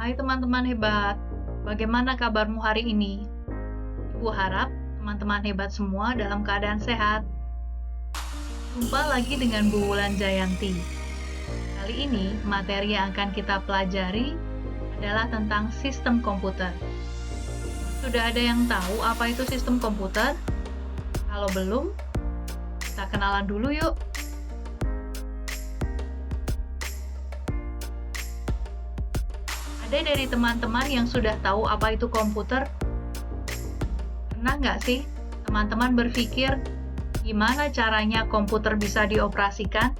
Hai teman-teman hebat, bagaimana kabarmu hari ini? Ibu harap teman-teman hebat semua dalam keadaan sehat. Jumpa lagi dengan Bu Wulan Jayanti. Kali ini materi yang akan kita pelajari adalah tentang sistem komputer. Sudah ada yang tahu apa itu sistem komputer? Kalau belum, kita kenalan dulu yuk. Ada dari teman-teman yang sudah tahu apa itu komputer? Pernah nggak sih teman-teman berpikir gimana caranya komputer bisa dioperasikan?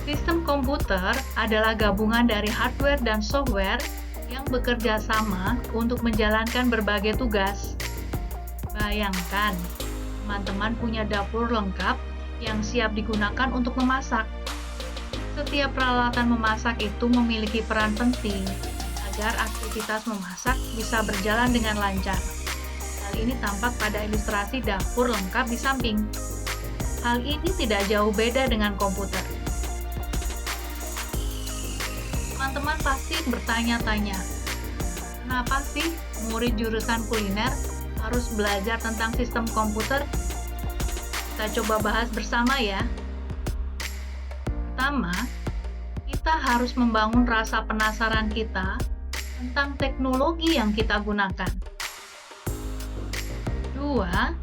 Sistem komputer adalah gabungan dari hardware dan software yang bekerja sama untuk menjalankan berbagai tugas. Bayangkan, teman-teman punya dapur lengkap yang siap digunakan untuk memasak. Setiap peralatan memasak itu memiliki peran penting agar aktivitas memasak bisa berjalan dengan lancar. Hal ini tampak pada ilustrasi dapur lengkap di samping. Hal ini tidak jauh beda dengan komputer. Teman-teman pasti bertanya-tanya, kenapa sih murid jurusan kuliner harus belajar tentang sistem komputer? Kita coba bahas bersama ya. Pertama, kita harus membangun rasa penasaran kita tentang teknologi yang kita gunakan. Kedua,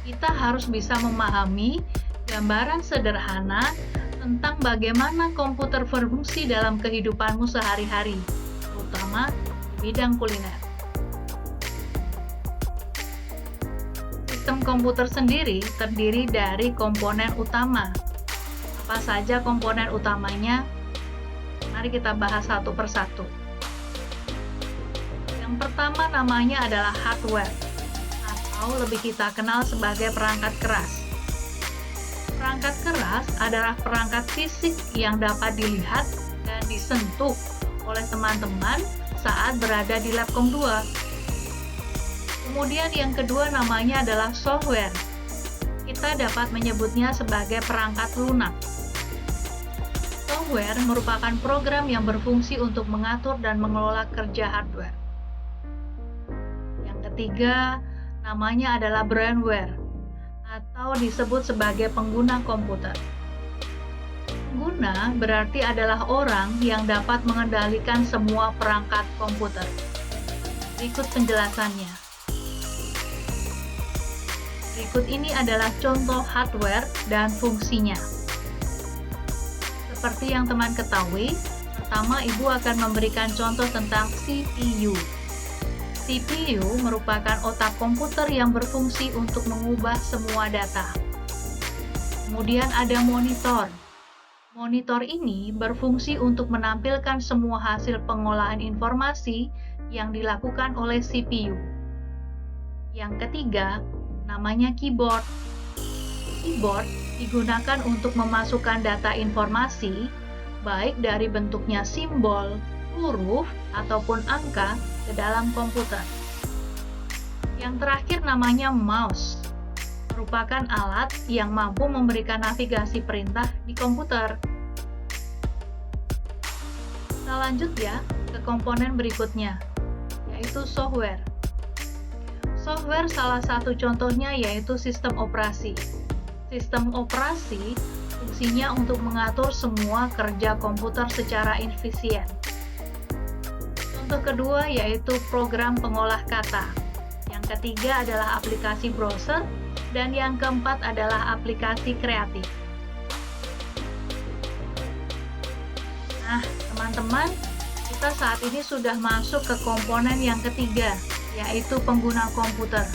kita harus bisa memahami gambaran sederhana tentang bagaimana komputer berfungsi dalam kehidupanmu sehari-hari, terutama di bidang kuliner. Sistem komputer sendiri terdiri dari komponen utama. Apa saja komponen utamanya? Mari kita bahas satu persatu. Yang pertama namanya adalah hardware, atau lebih kita kenal sebagai perangkat keras. Perangkat keras adalah perangkat fisik yang dapat dilihat dan disentuh oleh teman-teman saat berada di Labcom 2. Kemudian yang kedua namanya adalah software. Kita dapat menyebutnya sebagai perangkat lunak. Software merupakan program yang berfungsi untuk mengatur dan mengelola kerja hardware. Yang ketiga, namanya adalah brainware, atau disebut sebagai pengguna komputer. Pengguna berarti adalah orang yang dapat mengendalikan semua perangkat komputer. Berikut penjelasannya. Berikut ini adalah contoh hardware dan fungsinya. Seperti yang teman ketahui, pertama Ibu akan memberikan contoh tentang CPU. CPU merupakan otak komputer yang berfungsi untuk mengubah semua data. Kemudian ada monitor. Monitor ini berfungsi untuk menampilkan semua hasil pengolahan informasi yang dilakukan oleh CPU. Yang ketiga, namanya keyboard. Keyboard digunakan untuk memasukkan data informasi, baik dari bentuknya simbol, huruf, ataupun angka ke dalam komputer. Yang terakhir namanya mouse, merupakan alat yang mampu memberikan navigasi perintah di komputer. Kita lanjut ya ke komponen berikutnya, yaitu software. Software salah satu contohnya yaitu sistem operasi. Sistem operasi fungsinya untuk mengatur semua kerja komputer secara efisien. Contoh kedua yaitu program pengolah kata. Yang ketiga adalah aplikasi browser, dan yang keempat adalah aplikasi kreatif. Nah, teman-teman, kita saat ini sudah masuk ke komponen yang ketiga, yaitu pengguna komputer.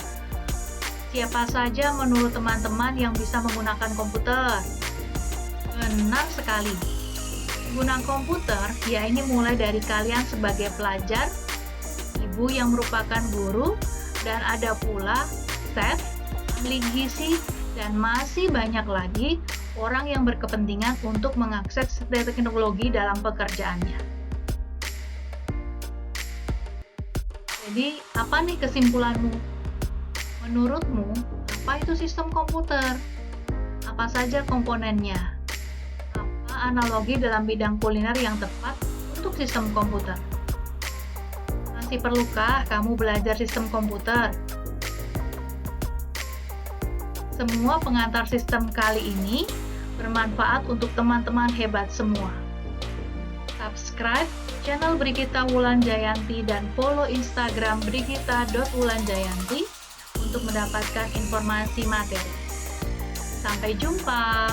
Siapa saja menurut teman-teman yang bisa menggunakan komputer? Benar sekali. Pengguna komputer, ya ini mulai dari kalian sebagai pelajar, ibu yang merupakan guru, dan ada pula chef, ahli gizi, dan masih banyak lagi orang yang berkepentingan untuk mengakses teknologi dalam pekerjaannya. Jadi, apa nih kesimpulanmu? Menurutmu, apa itu sistem komputer? Apa saja komponennya? Apa analogi dalam bidang kuliner yang tepat untuk sistem komputer? Masih perlukah kamu belajar sistem komputer? Semua pengantar sistem kali ini bermanfaat untuk teman-teman hebat semua. Subscribe channel Brigita Wulanjayanti dan follow Instagram brigita.wulanjayanti untuk mendapatkan informasi materi. Sampai jumpa!